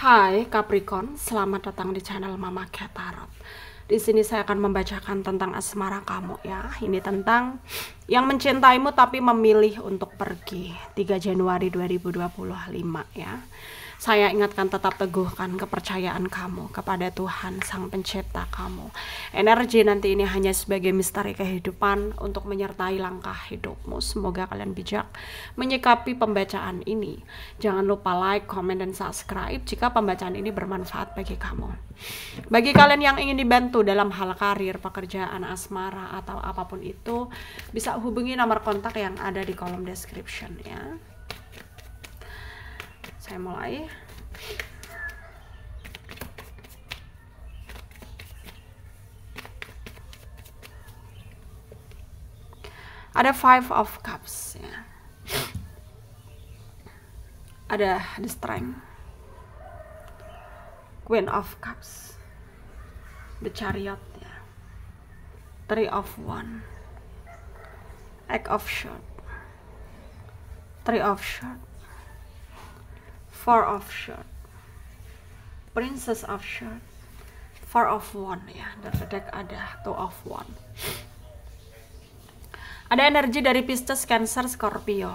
Hai Capricorn, selamat datang di channel Mama Cat Tarot. Di sini saya akan membacakan tentang asmara kamu ya. Ini tentang yang mencintaimu tapi memilih untuk pergi. 3 Januari 2025 ya. Saya ingatkan tetap teguhkan kepercayaan kamu kepada Tuhan Sang Pencipta kamu. Energi nanti ini hanya sebagai misteri kehidupan untuk menyertai langkah hidupmu. Semoga kalian bijak menyikapi pembacaan ini. Jangan lupa like, comment, dan subscribe jika pembacaan ini bermanfaat bagi kamu. Bagi kalian yang ingin dibantu dalam hal karir, pekerjaan, asmara, atau apapun itu, bisa hubungi nomor kontak yang ada di kolom description ya. Saya mulai. Ada Five of Cups ya. Ada The Strength, Queen of Cups, The Chariot ya. Three of Wands, Eight of Swords, Three of Swords, Four of Swords, Princess of Swords, Four of Wands ya. Dari deck ada Two of Wands. Ada energi dari Pisces, Cancer, Scorpio,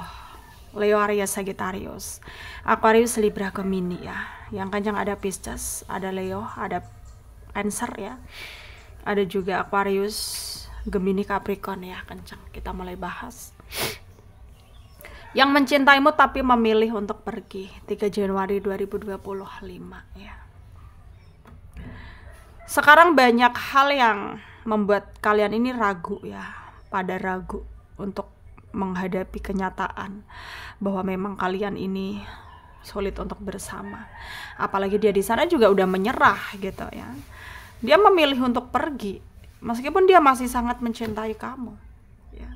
Leo, Aries, Sagittarius, Aquarius, Libra, Gemini ya. Yang kencang ada Pisces, ada Leo, ada Cancer ya. Ada juga Aquarius, Gemini, Capricorn ya, kencang. Kita mulai bahas. Yang mencintaimu tapi memilih untuk pergi. 3 Januari 2025 ya. Sekarang banyak hal yang membuat kalian ini ragu ya. Pada ragu untuk menghadapi kenyataan bahwa memang kalian ini sulit untuk bersama. Apalagi dia di sana juga udah menyerah gitu ya. Dia memilih untuk pergi meskipun dia masih sangat mencintai kamu ya.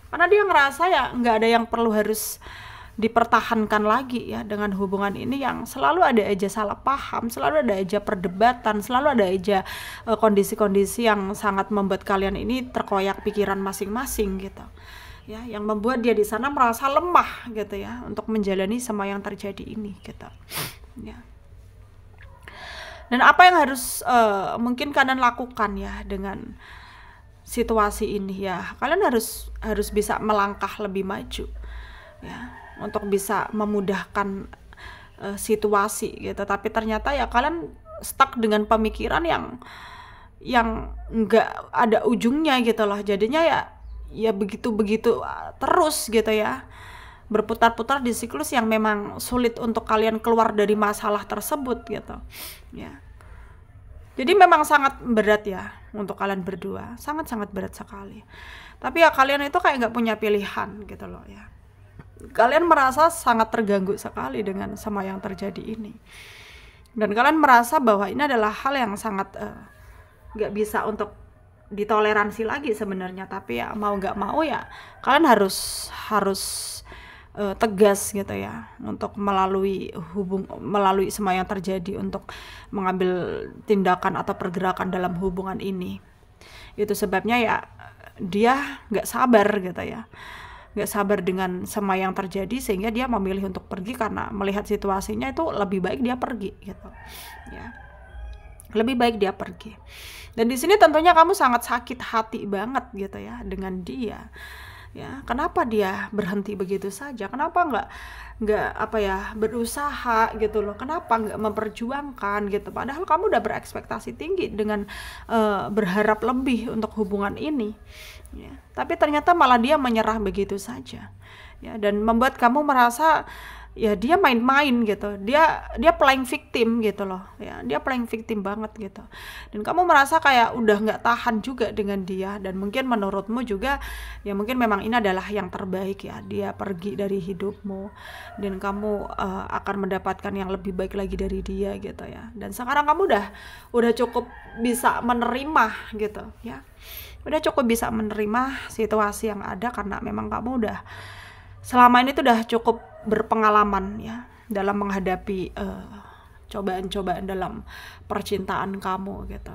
Karena dia ngerasa ya nggak ada yang perlu harus dipertahankan lagi ya dengan hubungan ini yang selalu ada aja salah paham, selalu ada aja perdebatan, selalu ada aja kondisi-kondisi yang sangat membuat kalian ini terkoyak pikiran masing-masing gitu ya, yang membuat dia di sana merasa lemah gitu ya untuk menjalani semua yang terjadi ini gitu ya. Dan apa yang harus mungkin kalian lakukan ya dengan situasi ini ya, kalian harus bisa melangkah lebih maju ya, untuk bisa memudahkan situasi gitu. Tapi ternyata ya kalian stuck dengan pemikiran yang nggak ada ujungnya gitu loh. Jadinya ya begitu terus gitu ya, berputar-putar di siklus yang memang sulit untuk kalian keluar dari masalah tersebut gitu ya. Jadi memang sangat berat ya untuk kalian berdua, sangat-sangat berat sekali. Tapi ya kalian itu kayak nggak punya pilihan gitu loh ya. Kalian merasa sangat terganggu sekali dengan semua yang terjadi ini. Dan kalian merasa bahwa ini adalah hal yang sangat gak bisa untuk ditoleransi lagi sebenarnya. Tapi ya mau gak mau ya kalian harus tegas gitu ya untuk melalui semua yang terjadi, untuk mengambil tindakan atau pergerakan dalam hubungan ini. Itu sebabnya ya dia gak sabar gitu ya, gak sabar dengan semua yang terjadi, sehingga dia memilih untuk pergi karena melihat situasinya itu lebih baik dia pergi gitu ya, lebih baik dia pergi. Dan di sini tentunya kamu sangat sakit hati banget gitu ya dengan dia ya. Kenapa dia berhenti begitu saja? Kenapa nggak apa ya, berusaha gitu loh? Kenapa nggak memperjuangkan gitu? Padahal kamu udah berekspektasi tinggi dengan berharap lebih untuk hubungan ini ya. Tapi ternyata malah dia menyerah begitu saja ya, dan membuat kamu merasa ya dia main-main gitu, dia playing victim gitu loh ya, dia playing victim banget gitu. Dan kamu merasa kayak udah nggak tahan juga dengan dia, dan mungkin menurutmu juga ya mungkin memang ini adalah yang terbaik ya, dia pergi dari hidupmu dan kamu akan mendapatkan yang lebih baik lagi dari dia gitu ya. Dan sekarang kamu udah cukup bisa menerima gitu ya, udah cukup bisa menerima situasi yang ada, karena memang kamu udah selama ini tuh udah cukup berpengalaman ya dalam menghadapi cobaan-cobaan dalam percintaan kamu gitu.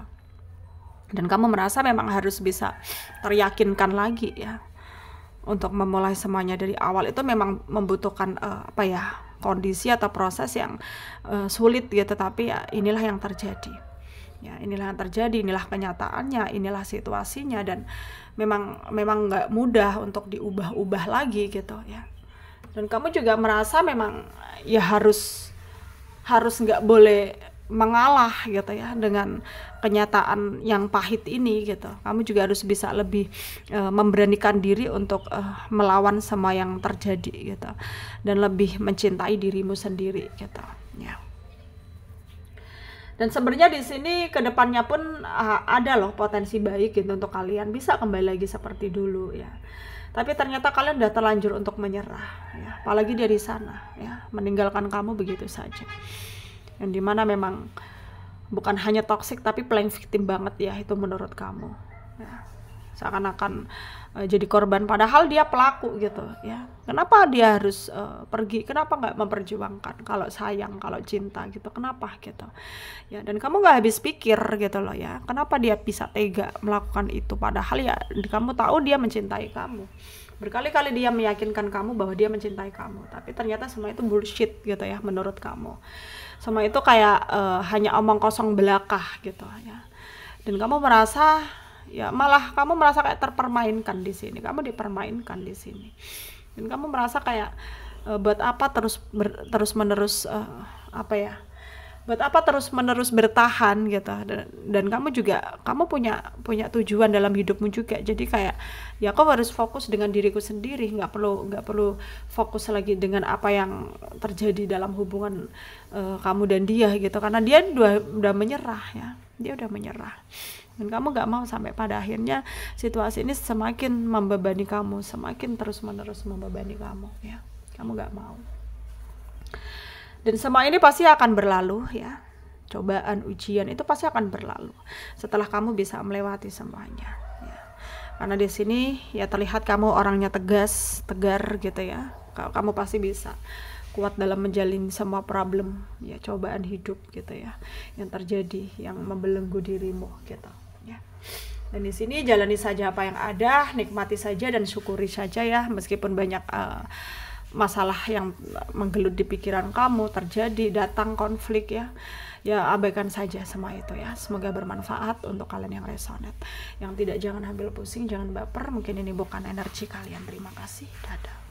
Dan kamu merasa memang harus bisa teryakinkan lagi ya untuk memulai semuanya dari awal. Itu memang membutuhkan kondisi atau proses yang sulit gitu, tapi ya inilah yang terjadi. Ya, inilah yang terjadi, inilah kenyataannya, inilah situasinya, dan memang nggak mudah untuk diubah-ubah lagi gitu ya. Dan kamu juga merasa memang ya harus nggak boleh mengalah gitu ya dengan kenyataan yang pahit ini gitu. Kamu juga harus bisa lebih memberanikan diri untuk melawan semua yang terjadi gitu, dan lebih mencintai dirimu sendiri gitu ya. Dan sebenarnya di sini kedepannya pun ada loh potensi baik gitu untuk kalian bisa kembali lagi seperti dulu ya. Tapi ternyata kalian udah terlanjur untuk menyerah ya. Apalagi dari sana ya, meninggalkan kamu begitu saja. Yang dimana memang bukan hanya toksik tapi playing victim banget ya itu menurut kamu ya. Seakan-akan jadi korban padahal dia pelaku gitu ya. Kenapa dia harus pergi? Kenapa nggak memperjuangkan kalau sayang, kalau cinta gitu? Kenapa gitu ya? Dan kamu nggak habis pikir gitu loh ya, kenapa dia bisa tega melakukan itu padahal ya kamu tahu dia mencintai kamu. Berkali-kali dia meyakinkan kamu bahwa dia mencintai kamu, tapi ternyata semua itu bullshit gitu ya menurut kamu. Semua itu kayak hanya omong kosong belaka gitu ya. Dan kamu merasa ya, malah kamu merasa kayak terpermainkan di sini, kamu dipermainkan di sini, dan kamu merasa kayak buat apa terus menerus buat apa terus menerus bertahan gitu. Dan kamu punya tujuan dalam hidupmu juga, jadi kayak ya aku harus fokus dengan diriku sendiri, nggak perlu fokus lagi dengan apa yang terjadi dalam hubungan kamu dan dia gitu, karena dia udah menyerah ya, dia udah menyerah. Dan kamu gak mau sampai pada akhirnya situasi ini semakin membebani kamu, semakin terus-menerus membebani kamu ya. Kamu gak mau. Dan semua ini pasti akan berlalu ya. Cobaan, ujian itu pasti akan berlalu setelah kamu bisa melewati semuanya ya. Karena di sini ya terlihat kamu orangnya tegas, tegar gitu ya. Kamu pasti bisa kuat dalam menjalin semua problem ya, cobaan hidup gitu ya yang terjadi, yang membelenggu dirimu gitu ya. Dan di sini jalani saja apa yang ada, nikmati saja dan syukuri saja ya, meskipun banyak masalah yang menggelut di pikiran kamu terjadi, datang konflik ya abaikan saja semua itu ya. Semoga bermanfaat untuk kalian yang resonate. Yang tidak, jangan ambil pusing, jangan baper, mungkin ini bukan energi kalian. Terima kasih, dadah.